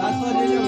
Thank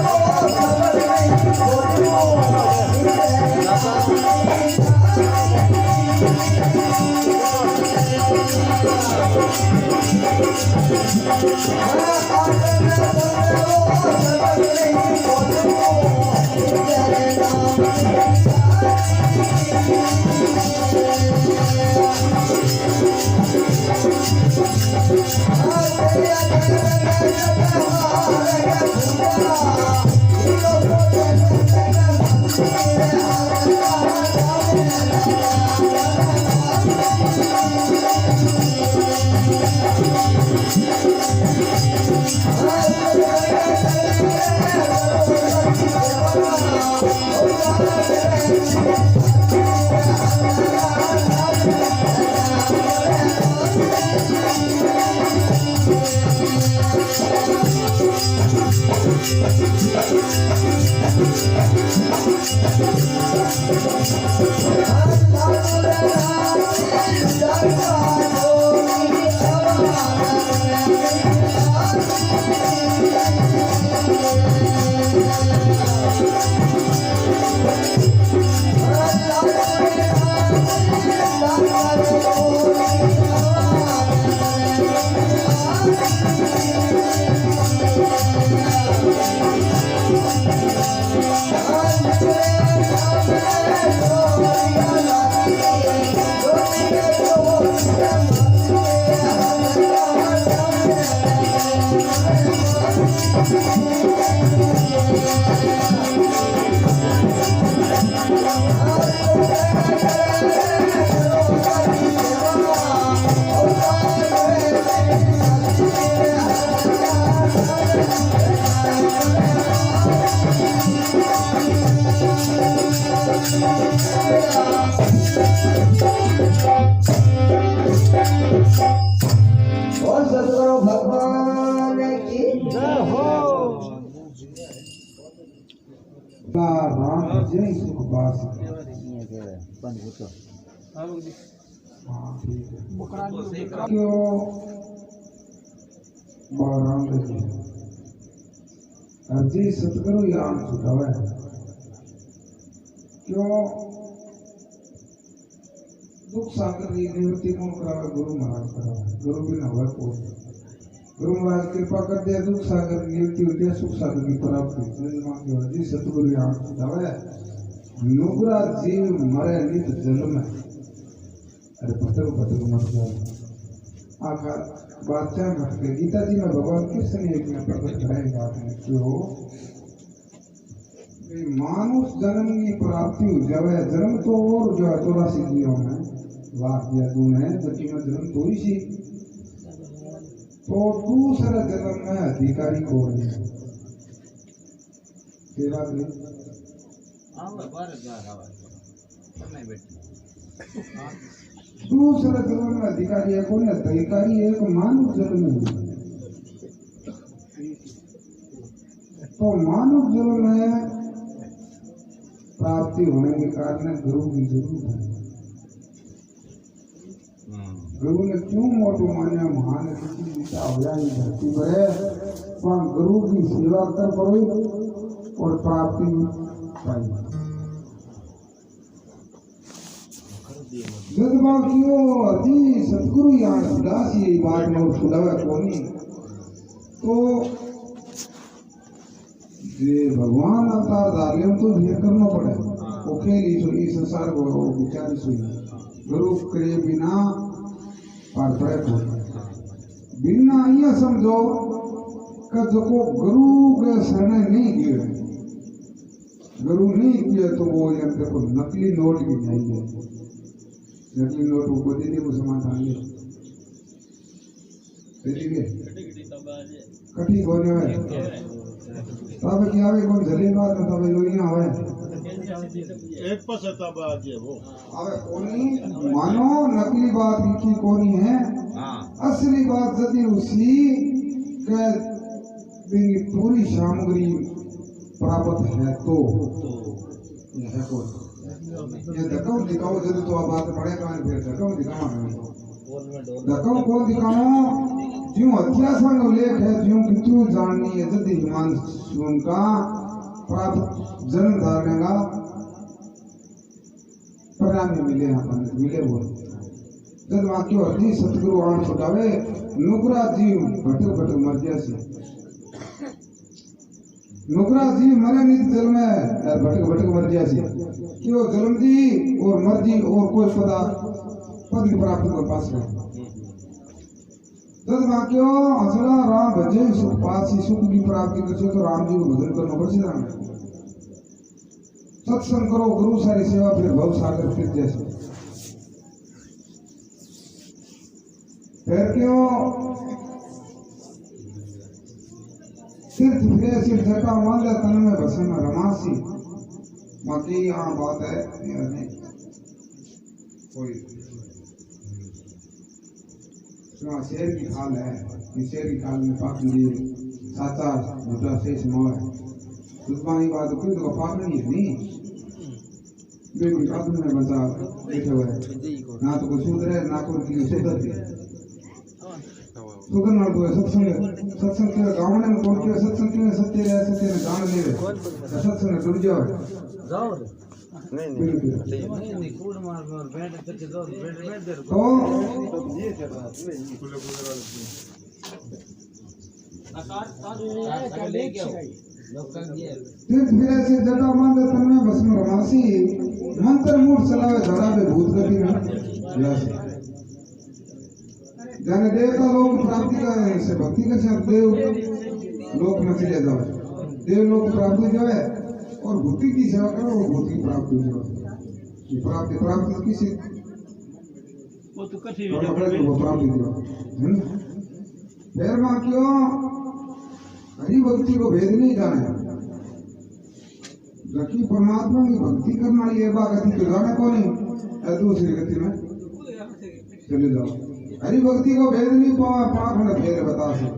you. जी सतगुरु यान सुधावे क्यों दुख सागर की निवृत्ति कौन करावे? गुरु महाराज करावे। गुरु बिना हुआ कौन? गुरु महाराज कृपा कर दे, दुख सागर की निवृत्ति होती है, सुख सागर की प्राप्ति। जी सतगुरु यान सुधावे नुगरा जीव मरे नित जल में। अरे पटक पटक मर जाए आखिर बादशाह भटके। गीता जी में भगवान कृष्ण ने एक में प्रकट कराई बात है क्यों मानुष जन्म की प्राप्ति हो जावे। जन्म तो और जो 84 जीवों में लाख दिया तूने जबकि में जन्म तो ही सी तो दूसरे जन्म में अधिकारी कौन है? तेरा भी दूसरे जन्म में अधिकारी है कौन? अधिकारी एक मानव जन्म में। तो मानव जन्म में प्राप्ति होने के कारण गुरु की जरूरत है। गुरु ने क्यों मोटू मान्या महान किसी गीता हो जाए धरती पर वहां गुरु की सेवा कर पड़ो और प्राप्ति पाई। जज्बा क्यों अति सतगुरु यहाँ उदास ये बात में सुधावे कोनी तो जे भगवान अवतार धार्य तो ढेर करना पड़े। ओखेली सुनी संसार को विचारी सुनी गुरु के बिना पार पड़े को बिना ये समझो कि जो गुरु के शरण नहीं किए गुरु नहीं किए तो वो यंत्र को नकली नोट भी चाहिए। नकली नोट को दे दे वो समाधान है कठी होने वाले तब क्या वे कौन जले बात में तब लोइयां आवे एक पर तब आज वो आवे कोनी मानो नकली बात की कोनी है। असली बात यदि उसी के बिंगी पूरी सामग्री प्राप्त है तो यह कौन ये धक्का दिखाओ जब तो आप बात पड़ेगा फिर धक्का दिखाओ धक्का कौन दिखाओ ज्यों अध्यासन लेख है ज्यों कि तू जाननी है यदि हिमांशु का प्राप्त जन्म धारने का परिणाम मिले अपन मिले वो जब वाक्य अर्जी सतगुरु आन छुटावे नुकरा जीव भटक भटक मर गया सी नुकरा जीव मरे नहीं जल में भटक भटक मर गया सी क्यों जन्म जी और मर्जी और कोई पदा पद की प्राप्ति को पास है जब वाक्य असला राम भजे सुख पासी सुख की प्राप्ति कर तो राम जी को भजन करना पड़ेगा सत्संग करो गुरु सारी सेवा फिर भव सागर फिर जैसे फिर क्यों तीर्थ फिरे सिर जटा मान ले तन में बसन रमासी बाकी यहाँ बात है कोई शेर की खाल है शेर की खाल में पाक लिए साचा झूठा शेष मोह है दुश्मनी बात कोई तो पाक नहीं है नहीं बेबी काबू में बचा बैठे हुए ना तो कोई सुधर है ना कोई सुधर है सुधर ना कोई सत्संग के गाँव में कौन के सत्संग के सत्य रहे सत्य ने जान ले सत्संग जुड़ जाओ नहीं कूड़ मार मार बैठ करके दो बैठ दे तो ये कर रहा है खुले आकार ले गया तीर्थ फिरे से जटा मान ले तन में भस्म रमासी मंत्र मूठ चलावे धरा पे भूत गति में जाने देवता लोग प्राप्ति का से भक्ति का से देव लोक में चले जाओ देव लोक प्राप्ति जो है और भूति की सेवा करो वो भूति प्राप्ति जो है प्राप्ति प्राप्ति किसी वो तो कथी वो प्राप्ति जो फिर मां क्यों हरि भक्ति को भेद नहीं जाने जबकि परमात्मा की भक्ति करना ये बात गति तो जाने को नहीं दूसरी गति में चले जाओ हरि भक्ति को भेद नहीं पावा पाक में भेद बता से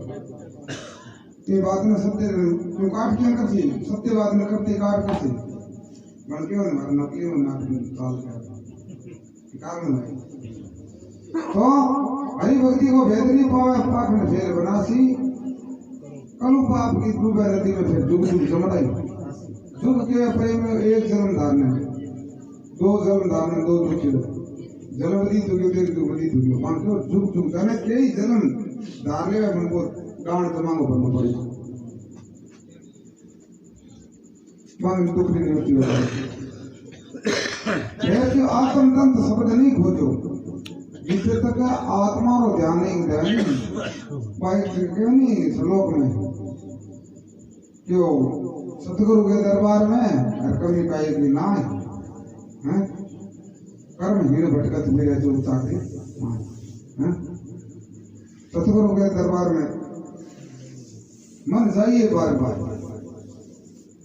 ये बात में सत्य क्यों काट क्यों करती सत्य बात में करती काट करती मन क्यों नकली में नाटक काल कारण है तो हरि भक्ति को भेद नहीं पावा पाक में भेद बनासी कलु पाप की डूबे नदी में फिर जुग जुग जमड़ाई जुग के प्रेम में एक जन्म धारने दो जन्म धारने दो दुख जलवदी दुगदी दुगदी मान के जुग जुग जाने कई जन्म धारने में मन को गांड तमांगो बनना पड़ेगा मान दुख नहीं होती है कि आत्म तंत्र शब्द नहीं खोजो जिससे तक आत्मा को ध्यान नहीं देना क्यों नहीं श्लोक में क्यों सतगुरु के दरबार में कमी का एक ना है कर्म हीन भटकत मेरे जो उतारे सतगुरु के दरबार में मन जाइए बार बार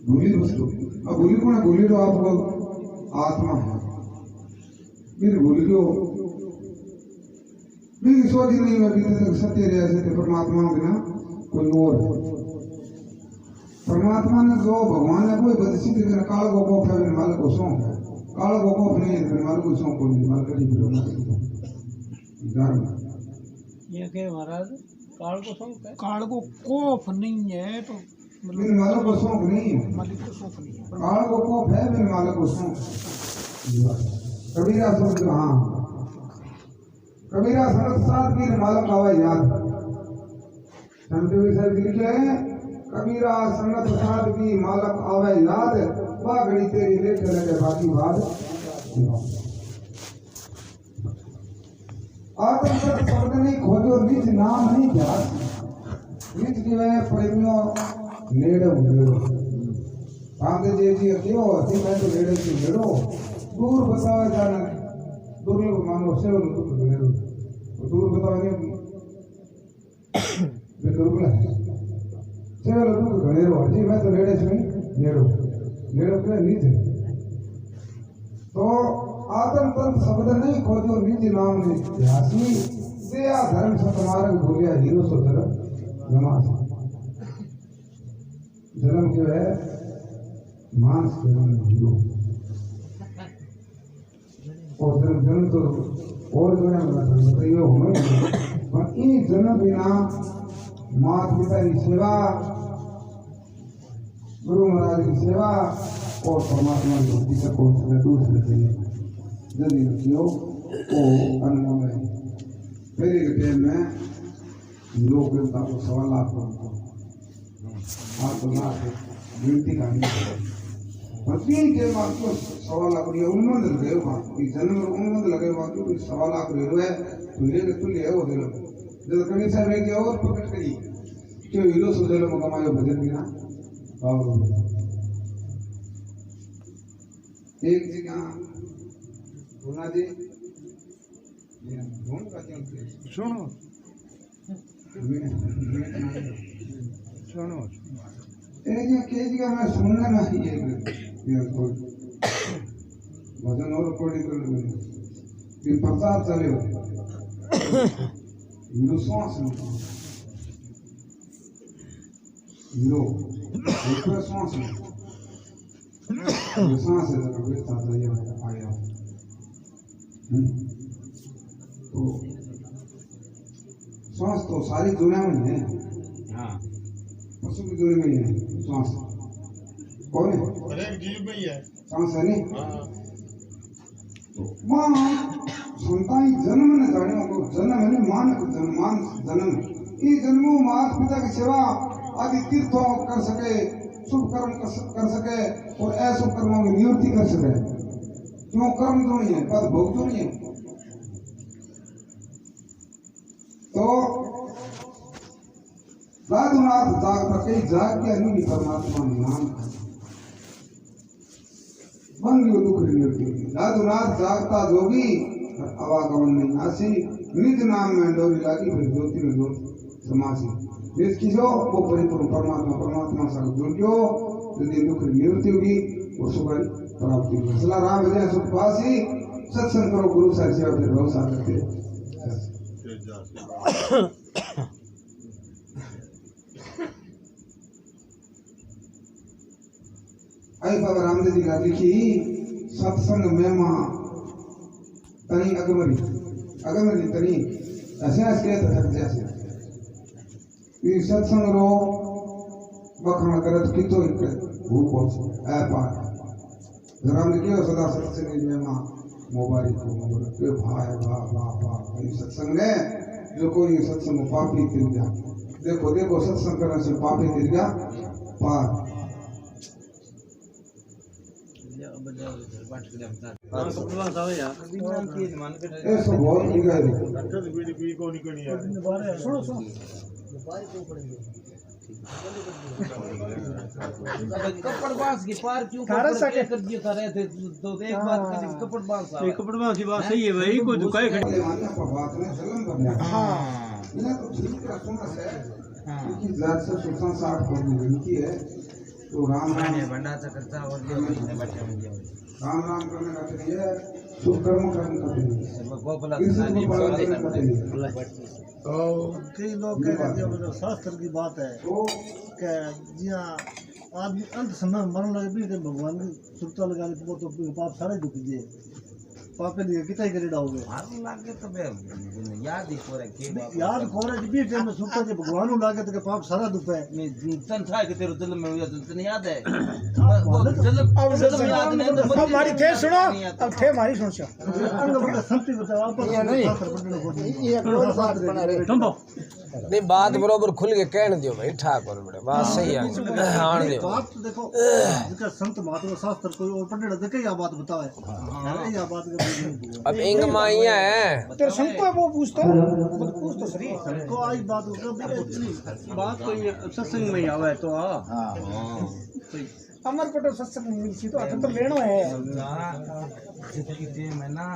भूली दोस्तों अब भूली को ना भूली तो आप लोग आत्मा है फिर भूल गयो मेरी सोच नहीं में बीते तक सत्य रह सत्य परमात्मा बिना कोई और है परमात्मा ने जो भगवान ने कोई बदसी के काल को कोफ है बिन माल को सौंप है काल को कोफ नहीं है बिन माल को सौंप को नहीं माल कटी फिर धर्म ये के महाराज काल को सौंप है काल को कोफ नहीं है तो बिन माल को सौंप नहीं है मालिक को सौंप नहीं है काल को कोफ है बिन माल को सौंप कबीरा शब्द हाँ कबीरा शरद साथ की मालक आवा याद लिखे कबीरा संगत साध की मालक आवे याद वह घड़ी तेरी लेख लगे बाकी बात आत्म शब्द नहीं खोजो निज नाम नहीं ध्यान निज की वह प्रेमियों नेड़े उड़ो आगे जी क्यों थी मैं तो नेड़े की नेड़ो दूर बतावे जाना दुर्लभ मानो सेव दुख नेड़ो दूर बतावे मैं दुर्लभ सेव दुख नेड़ो जी मैं तो नेड़े से नेड़ो नेड़ो के नीचे तो आत्म तंत्र शब्द नहीं खोजो निज नाम ने ध्यासी दया धर्म सतमार्ग भूलिया हीरो सो धर्म नमाज जन्म जो है मांस जन्म हीरो और जन्म तो और जो है बताइए होने पर इन जन्म बिना माता पिता की सेवा गुरु महाराज की सेवा और परमात्मा की भक्ति तक पहुँचने दूसरे से जल्दी रखियो वो अनमोल है। फिर एक टाइम में लोग देवता को 1.25 लाख आप गिनती का प्रत्येक के बाद को 1.25 लाख रुपये उन्मंद लगे वहाँ जन्म उन्मंद लगे वहाँ क्योंकि 1.25 लाख रुपये तुझे के तुल्य है वो दिलो जब कभी साहब के और प्रकट करी क्यों हीरो सुधेलो मकमायो भजन बिना और एक जगह भुना जी भून का क्यों सुनो सुनो एक जगह मैं सुनना नहीं है कोई भजन और रिकॉर्डिंग कर लो प्रचार चले हीरो सांस हीरो सांस सांस है जब बेचता चाहिए आया तो सांस तो सारी दुनिया में है पशु की दुनिया में है सांस कौन है हर एक जीव में ही है सांस है नहीं तो वहाँ संताई जन्म ने जाने को जन्म है नहीं मान जन्म ये जन्मों माता पिता की सेवा आदि तीर्थों कर सके शुभ कर्म कर सके और अशुभ कर्मों की निवृत्ति कर सके क्यों कर्म तो नहीं है पद भोग तो नहीं है तो साधुनाथ जाग प्रकई जाग के अनुनी परमात्मा नाम बन गयो दुख निवृत्ति साधुनाथ जागता जोगी आवागमन नहीं आसी निज नाम में डोरी लागी फिर ज्योति में ज्योति समासी निज किसो वो परिपूर्ण परमात्मा से जुड़ गयो यदि दुख निवृत्ति होगी और सुख प्राप्ति होगी सला राम भजन सुख पासी सत्संग करो गुरु साहिब सेवा फिर भरोसा करते आई बाबा रामदेव जी का लिखी सत्संग महिमा तनी अगमरी तनी ऐसे ऐसे थक जैसे ये सत्संग रो बखना करत कितो भूख ऐ पाठ राम ने क्यों सदा सत्संग में मां मोबाइल को मोबाइल के भाई वाह वाह वाह ये सत्संग ने जो कोई सत्संग पापी तिर गया देखो देखो सत्संग करने से पापी तिर गया पार ऐसा बहुत निकाय कपड़ बांस की पार क्यों कर दिए कर रहे थे तो एक बात कपड़ बांस की बात सही है भाई कोई दुकान खड़ी हां ये तो ठीक है सुना है कि जात से 60 को विनती है तो राम भंडा चक्रता और राम राम करने का चाहिए शुभ कर्म करने का चाहिए कई लोग कह रहे हैं शास्त्र की बात है कि जिया आदमी अंत समय मरण लगे भी भगवान की सुरता लगा ले तो पाप सारे दुख दिए पाप के लिए कितना ही करे डालोगे लागे तो याद ही कोरे के याद कोरे भी टाइम में सुरता के भगवान लागे तो पाप सारा दुख है तन था कि तेरे दिल में हुआ तने याद है दिल याद नहीं तो हमारी थे सुनो अब थे हमारी सुन अंग बड़ा संति बताओ आपस ये नहीं ये एक बात बना रहे तुम नहीं बात बरोबर खुल के कहने दियो भाई ठाकुर बड़े बात सही है आन दियो बात तो देखो जिसका संत महात्मा शास्त्र कोई और पढ़ने देखे या बात बताओ है या बात का अब इंग माइया है तेरे संग को वो पूछता पूछ तो सही को आई बात बात तो सत्संग में आवे तो हां अमर पटो सत्संग में मिलसी तो तो लेनो है जितनी टाइम है ना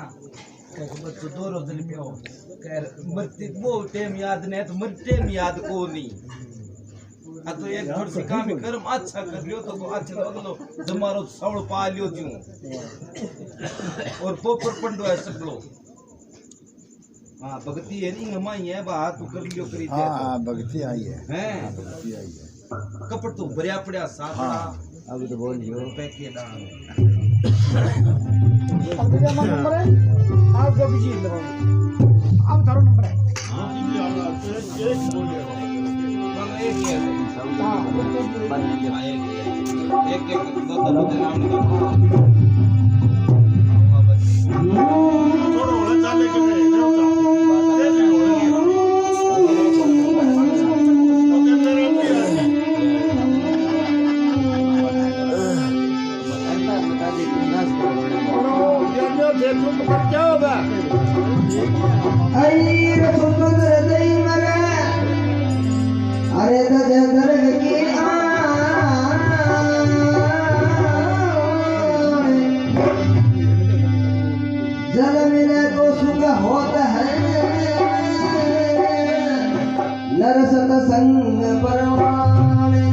बच्चों दो रोज दिन पे हो कर मरती वो टाइम याद नहीं तो मर टाइम याद को नहीं आ तो एक घर से काम कर्म अच्छा कर लियो तो अच्छा लग लो जमारो सवड़ पा लियो क्यों और पोपर पंडो है सब लो हां भक्ति है नहीं हमारी है बात तो कर लियो करी दे हां भक्ति आई है भक्ति आई है कपड़ तो भरिया पड़या साफड़ा अब तो बोल लियो पैके डाल अब तेरा नंबर है आपको भी जी लगाओ अब तारो नंबर है एक ही है एक दो नाम निकाल थोड़ा होना चाले के अरे दर्द की जल मिले तो सुख होता है नरसत संग परवाने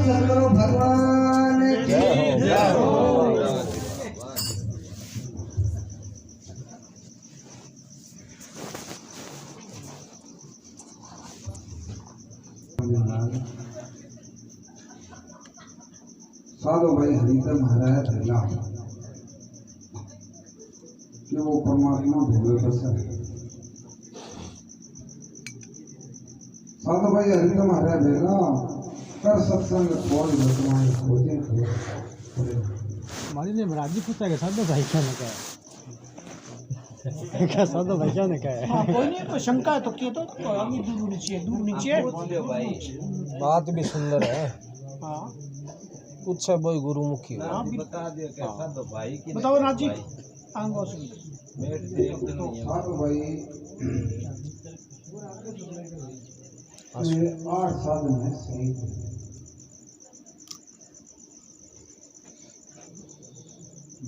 सदगुरु भगवान की जय हो। साधु भाई हरिकर महाराज पहला कि वो परमात्मा भोले बसर है। साधु भाई हरिकर महाराज पहला कर सत्संग खोज वर्तमान खोजे हमारी ने महाराज जी पूछा कि साधु भाई क्या ने कहा क्या साधु भाई क्या ने कहा है? हाँ, कोई नहीं, कोई शंका है तो किए तो अभी दूर नीचे बात भी सुंदर है। हाँ कुछ है भाई गुरुमुखी हाँ भी बता दे कैसा तो भाई की बताओ नाथ जी आंगो सुन साधु भाई ये 8 साधन है सही।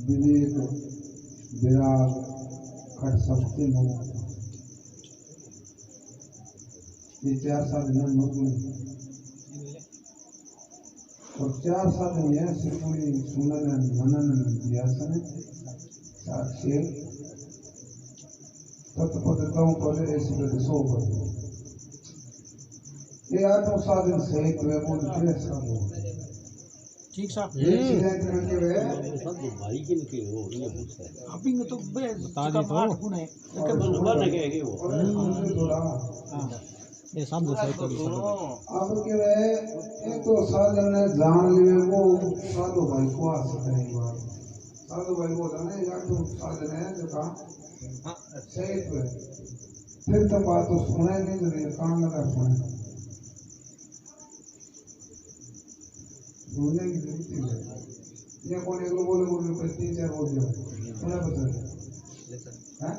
विवेक विराग खट शक्ति मोक्ष ये 4 साधन है मुक्ति और 4 साधन है सिकुड़ी सुनन मनन ध्यान साक्षी तत्पदताओं पर ऐसे सो पर ये 8 साधन सहित वे बोल के साधु ठीक साहब ये सिद्धांत में के वे भाई किन के हो ये पूछा है अभी तो बे बता दी तो। 8 गुण है और हमसे थोड़ा ये साधु सही तो अब के वे एक तो साधन ने जान लिए वो साधु भाई को आ सकते हैं बात साधु भाई को जाने या तो साधन है जो का सही पे फिर तो बात तो सुने नहीं तो ये काम लगा सुने सुनने की जरूरत है ये कौन एक लोग बोले कोई 3-4 बोल दिया सुना बता हैं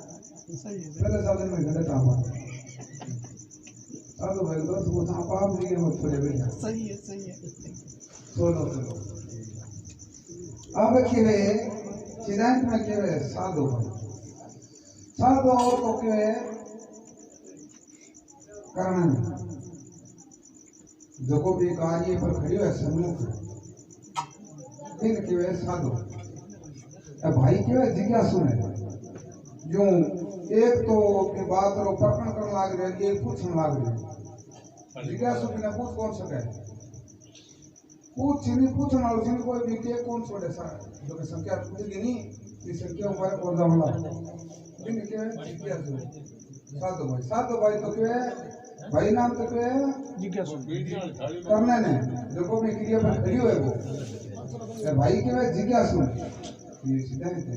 पहले साधन में घंटे काम है साधु भाई दोस्त वो आप जी के मत पड़े भैया सही है सोलो अब के सिद्धांत में के साधु साधु और तो के करना जो को भी कार्य पर खड़ी है सम्मुख इन के साधु भाई के जिज्ञासु है जो एक तो अपनी बात रो प्रकरण करने लाग रहे हैं एक पूछने लाग रहे हैं जिज्ञासु बिना पूछ कौन सके पूछ नहीं पूछने वालों से कोई भी के कौन छोड़े सा जो कि संख्या पूछेगी नहीं ये संख्या हमारे और दामला इन के जिज्ञासु साधु भाई तो के भाई नाम तो के जिज्ञासु करने ने जो को भी क्रिया पर खड़ी हुए वो भाई के जिज्ञासु ये सीधा ही है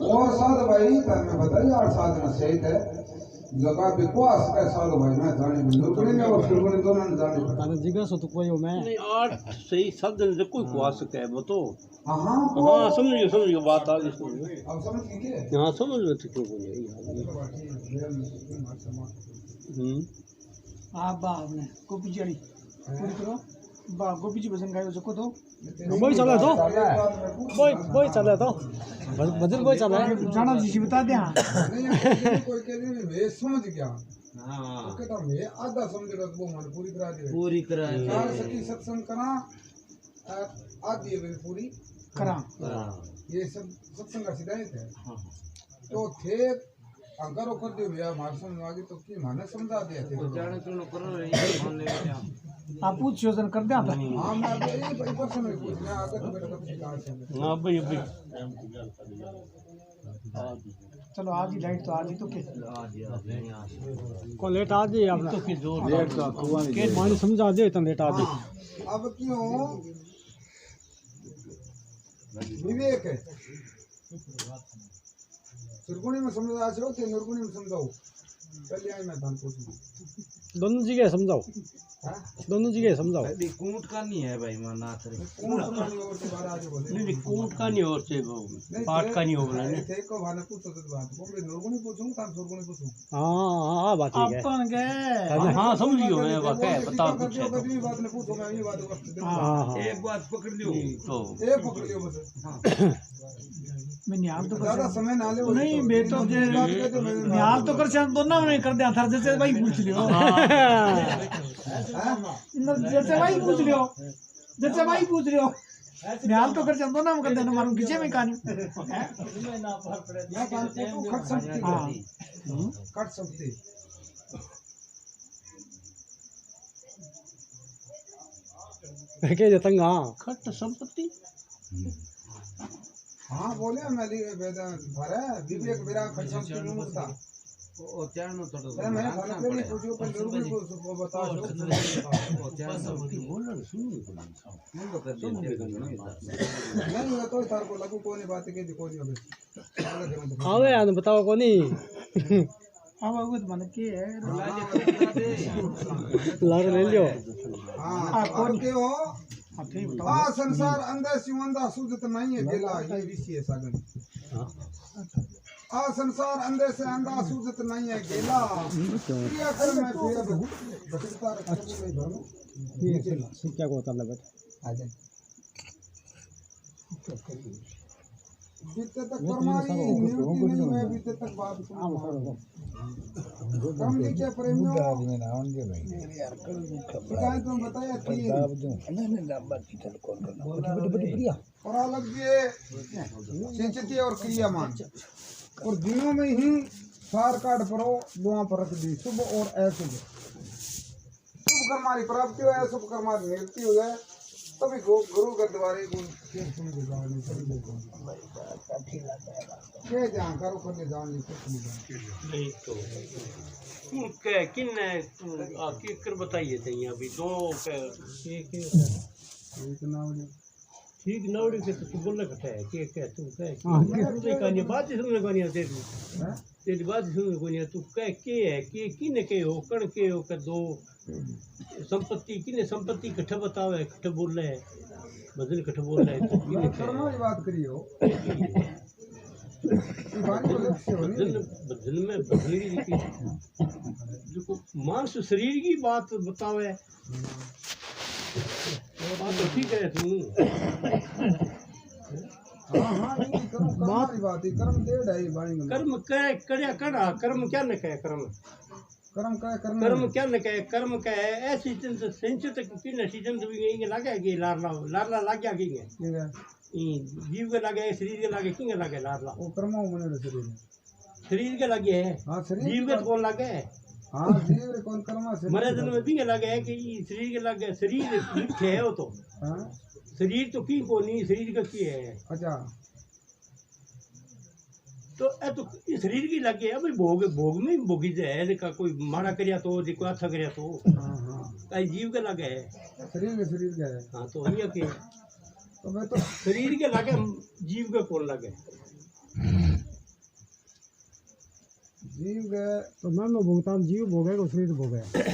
और साधु भाई तर में बताइए 8 साधन सहित है जगह विश्वास का साधु भाई मैं जाने नौकरी में और फिर दोनों ने जाने अरे जिज्ञासु तो कोई हो मैं नहीं 8 सही शब्द ने कोई को आ सकता है वो तो हाँ हाँ समझिए बात आ गई समझ अब समझ लीजिए हाँ समझ लो ठीक हो हाँ बा हमने गोपी जड़ी पूरी करो बा गोपी जी भजन गायो जको तो वही चला तो वही चला तो भजन वही चला है जाना जी से बता दे हाँ नहीं कोई के लिए वे समझ गया हां तो कहता मैं आधा समझ लो वो मन पूरी करा दे पूरी तरह चार सखी सत्संग करा आधी वे पूरी करा ये सब सत्संग का सिद्धांत है तो थे अगर ओकर दे भैया मार समझ आगे तो की माने समझा दे थे जाने चुनो करो रे मान ले आप पूछ योजन कर दिया था हां मैं अभी भाई पर्सन में पूछ मैं आगे तो बेटा कब कहां से हाँ भाई भाई चलो आज ही लाइट तो आज ही तो के को लेट आ जाए आप तो की जोर लेट का कुआं के मान समझा दे इतना लेट आ जाए अब क्यों विवेक है सुरगुणी में समझा छो कि निर्गुणी में समझाओ पहले आई मैं धान पूछूं दोनों जगह समझाओ हां दोनों जगह समझाओ अभी कूट का नहीं है भाई माना रे कौन समझाने और से बाहर आ जाओ बोले नहीं कोट का नहीं और से वो पाठ का नहीं होगा नहीं थे को भाने पूछो तो बात वो मैं निर्गुणी पूछूं तार सुरगुणी पूछूं हां बात ठीक है अपन गए हाँ समझियो मैं वाकई बता कुछ है कभी बात ने पूछो मैं ये बात वक्त हां एक बात पकड़ लियो तो ए पकड़ लियो बस मैं निहाल तो ज्यादा कर समय ना ले नहीं मैं तो निहाल तो कर चाहे दोनों नहीं कर दिया था जैसे भाई पूछ लियो जैसे भाई पूछ लियो जैसे भाई पूछ लियो निहाल तो कर चाहे दोनों में कर देना मालूम किसे में कहानी मैं कान को खट सकती हाँ कट सकती के जतंगा खट संपत्ति हाँ बोले मैं वेदन भरे विवेक मेरा खट सकती नहीं था ओ चरणो तोड़ो अरे मैंने खाने के लिए पूछो पर निर्गुणी को बता दो ओ चरणो बोलना सुन मन तो कर दे नहीं वो तो तार को लगू कोई बात के कोई नहीं आवे आने बताओ कोनी अब वो तो मन के है लार ले लियो हाँ कौन के हो हाँ ठीक बताओ आ संसार अंदर सिवंदा सूझत नहीं है गेला ये विषय है सागन आ संसार अंदर से अंधा सूझत नहीं है गेला ये कर मैं फिर बचता रखने में भरम क्या को होता है बेटा आ जाए बीते तक परमारी नियुक्ति नहीं है बीते तक बात कम लीजिए प्रेमियों शिकायत तुम बताया थी और अलग ये सिंचित और क्रियामान और दिनों में ही सार काट परो दुआ पर रख दी शुभ और अशुभ शुभ कर्मारी प्राप्ति हो शुभ कर्मारी निवृत्ति हो जाए तभी गुरु के द्वारे गुण के जान करो कर जान नहीं तो तू क्या किन की कर बताइए थे यहाँ भी दो एक नाम ठीक नवड़ी के तू बोलने कटा है क्या तू क्या कहानी बात ही सुनने को नहीं तेरी बात ही सुनने को नहीं तू क्या है किने के हो कण के हो कर दो संपत्ति किने संपत्ति कठ बतावे कठ बोल रहे बदल कठ बोल रहे तो किने कर्मों की बात करियो वाणी को लक्ष्य होनी बदल में बदल की जो मानस शरीर की बात बतावे बात तो ठीक है तू हाँ नहीं कर्म हमारी बात है कर्म डेढ़ है वाणी में कर्म कह कड़िया कड़ा कर्म क्या न कहे कर्म कर्म का करना कर्म क्या न कहे कर्म कहे ऐसी चिंत संचित की न सीजन भी गई लगे कि लारला लाग गया कि ठीक है जीव के लगे शरीर के लगे किंग लगे लारला वो कर्मों बने शरीर शरीर के लगे है हाँ शरीर जीव के कौन लगे हाँ जीव रे कौन कर्मा से मरे जन्म में भी लगे है कि शरीर के लगे शरीर मिथ्या है वो तो हाँ शरीर तो की को नहीं शरीर का की है अच्छा तो ए तो शरीर की लगे है भाई भोग भोग में भोगी जाए का कोई माड़ा करिया तो जी कोई अच्छा करिया तो हाँ हाँ कई जीव के लगे है शरीर का है हाँ तो ये के तो मैं तो शरीर के लगे जीव के कौन लगे जीव गए तो मान लो भुगतान जीव भोगेगा शरीर भोगेगा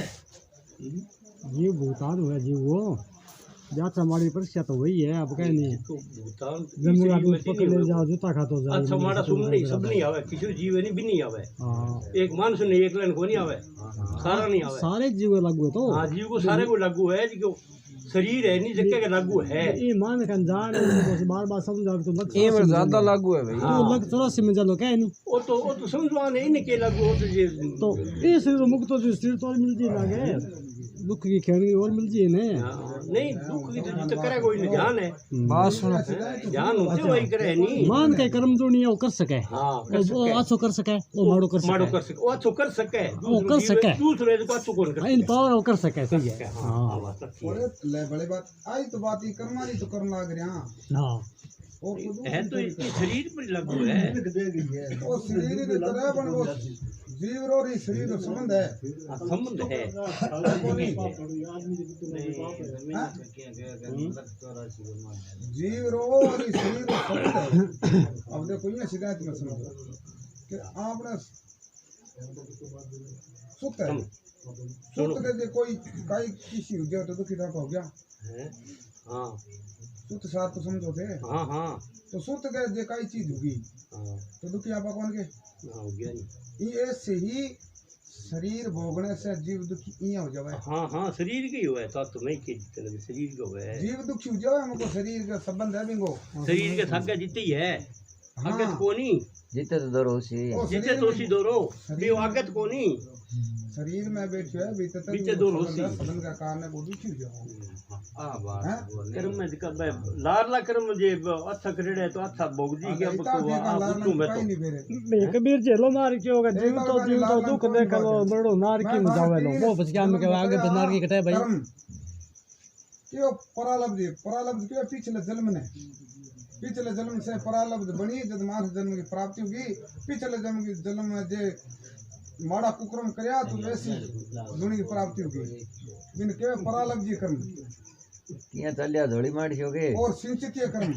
जीव भुगतान हुआ जीव वो जात हमारी परीक्षा तो वही है अब कह नहीं तो भूतान जम्मू का दूध पकड़ ले जाओ जूता खातो जाओ अच्छा हमारा सुन नहीं सब नहीं आवे किसी जीव नहीं भी नहीं आवे हाँ एक मानस नहीं एक लाइन को नहीं आवे सारा नहीं आवे सारे जीव लागू है तो हाँ जीव को सारे को लागू है जो शरीर है नहीं जगह के लागू है ये मान का जान बार बार समझा तो लग ये में ज्यादा लागू है भाई तो लग 84 में जानो कह नहीं वो तो समझवाने इनके लागू हो तो ये तो ये शरीर मुक्त तो शरीर तो मिलती लागे दुख की खेड़ी और मिल जी ने हाँ, नहीं दुख की तो करे कोई नहीं ध्यान है बात सुनो ध्यान होते वही करे नहीं मान के कर्म जो नहीं है वो कर सके हाँ कर वो सके अच्छो कर सके वो माड़ो कर माड़ो सके कर सके वो अच्छो कर सके वो कर सके। दूसरे को अच्छो कौन कर इन सके पावर वो कर सके सही है। हाँ हाँ बात अच्छी है। बोले ले बड़े बात आई तो बात ही कर्मा नहीं तो करना लग रहा हाँ और कुछ है तो इसके शरीर पर लागू है वो शरीर की तरह बन वो जीव रो रही शरीर का संबंध है हाँ, संबंध है जीव रो और इस शरीर का संबंध है। अब देखो ये शिकायत में समझो कि आपने सुत है सुत के जे कोई काई किसी हो गया तो दुखी था हो गया हैं? हाँ सुत सार तो समझो थे हाँ हाँ तो सुत के जे काई चीज होगी हाँ तो दुखी आपा कौन के हाँ, हो गया नहीं ये ऐसे ही शरीर भोगने से जीव दुखी ये हो जावे हाँ हाँ शरीर के ही हुआ है तो नहीं के जितने शरीर का हुआ है जीव दुखी हो जावे हमको शरीर का संबंध है बिंगो शरीर के साथ जीते ही है आगे तो कोनी जीते तो दरो सी ओ जीते शरीर तो में- सी दोरो भी आगे तो कोनी शरीर में बैठे है बीते बीते दो रोसी। संबंध का कारण है वो दुखी हो जाओ हैं? कर्म में कब लारला कर्म जे अच्छा करेड़े तो अच्छा भोग जी के अब इतना को देखा आप लाल बुद्धू में काई तो नहीं फेरे कबीर जेलो मार के होगा जीव तो दुख देख लो बड़ो नार की में जावे लो वो बच गया में के आगे बनार की कटे भाई कर्म क्यों परालब्ध क्यों पिछले जन्म ने पिछले जन्म से परालब्ध बनी जब मानव जन्म की प्राप्ति होगी पिछले जन्म में जे माड़ा कुकर्म करया तो वैसी दुनी की प्राप्ति होगी बिन के परालब्ध जी कर्म किया चलिया धोड़ी माड़ी होगे और सिंचितीय कर्म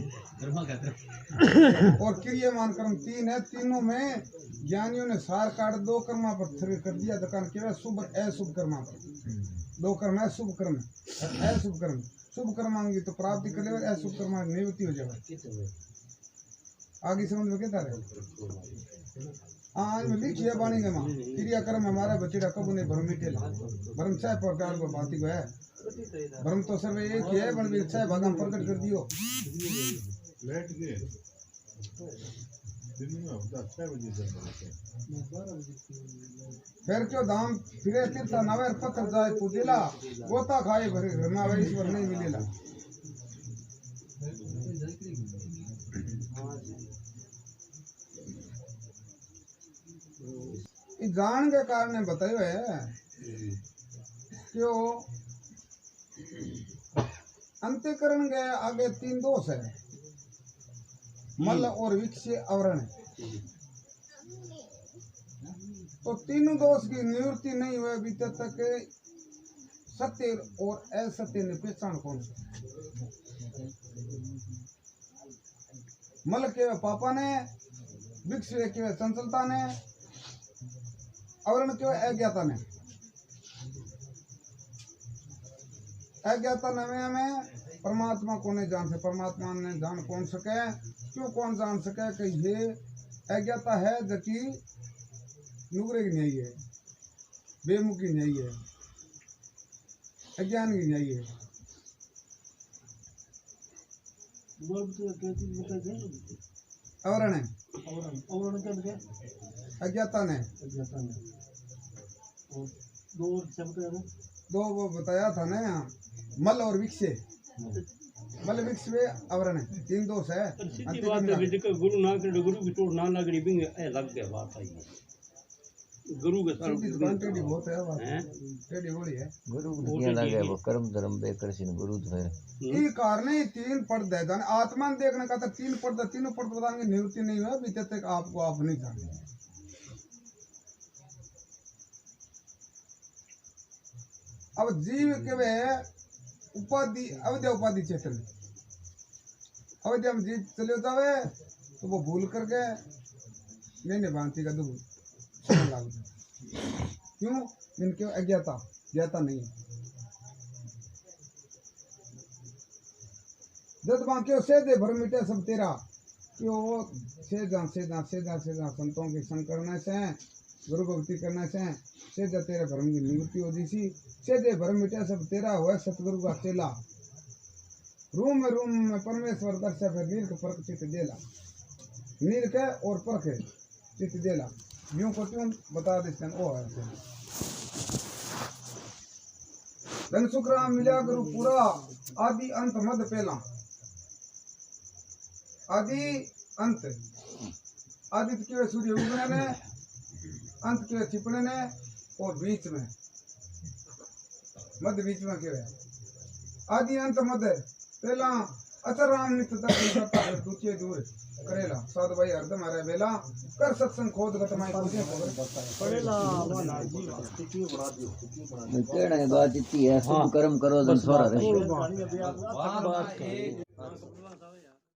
और क्रियमान कर्म तीन है तीनों में ज्ञानियों ने सार काट दो कर्मा पर थ्र कर दिया दुकान केवल शुभ अशुभ कर्मा पर दो कर्म है शुभ कर्म अशुभ कर्म शुभ कर्मांगी तो प्राप्ति कर ले अशुभ कर्मा निवृत्ति हो जाए आगे समझ में क्या रहे आज में लिखी है बाणी के माँ क्रिया कर्म हमारा बचेड़ा कब नहीं भरम मिटेला भरम छह प्रकार को बाती को है भरम तो सर्व एक ही है बन भी छह भागा में प्रकट कर दियो फिर क्यों धाम फिरे तीर्था नवेर पत्थर जाए पूजेला गोता खाए भरे घर में आवे ईश्वर नहीं मिलेला ये जान के कारण बतायो है क्यों अंत्यकरण के आगे तीन दोष है मल और विक्षय आवरण है तो तीनों दोष की निवृत्ति नहीं हुए अभी तक सत्य और असत्य ने पहचान कौन सा मल के पापा ने विक्षय के चंचलता ने आवरण के अज्ञाता ने अज्ञाता नवे में परमात्मा को नहीं जान सके परमात्मा ने जान कौन सके क्यों कौन जान सके कि ये अज्ञाता है जबकि नुगरे की नहीं है बेमुखी नहीं है अज्ञान की नहीं है आवरण है अज्ञाता ने दो वो बताया था ना मल और विक्षे मल विक्ष में आवरण है तीन दोष है सीधी बात है विदिक गुरु ना करे गुरु की चोट ना लग रही बिंग ए लग गया बात आई है गुरु के साथ टेढ़ी बहुत है बात हैं टेढ़ी बोली है गुरु को किया लगे वो कर्म धर्म बेकर सिन गुरु तो फिर ये कारण ही तीन पद दे जाने आत्मा देखने का तो तीन पद तीनों पद बताएंगे निवृत्ति नहीं हुआ बीते तक आपको आप नहीं जाने अब जीव के वे उपाधि अविद्या उपाधि चेतन अविद्या में जीव चले जावे तो वो भूल करके नहीं भांति का दुख क्यों इनके अज्ञाता ज्ञाता नहीं है जब बाकी से दे भर मिटे सब तेरा क्यों से जा संतों के संग करने से गुरु भक्ति करने से जा तेरे भरम की निवृत्ति हो सी से दे भरम मिटे सब तेरा हुआ सतगुरु का चेला रूम में परमेश्वर दर्शा फिर नील के परख चित देला नील के और परख चित देला यूं को क्यों बता देते हैं ओ है धन सुखराम मिला करू पूरा आदि अंत मद पहला आदि अंत आदित्य के सूर्य उगने ने अंत के छिपने ने और बीच में मध्य बीच में के आदि अंत मध्य पहला अचर राम नित्य तक तुचे दूर करेला साध भाई हरदम हरे बेला कर सत्संग खोद गतमाई पूजे पड़ेला कहना है बात इतनी है शुभ कर्म करो धन सोरा रहे बात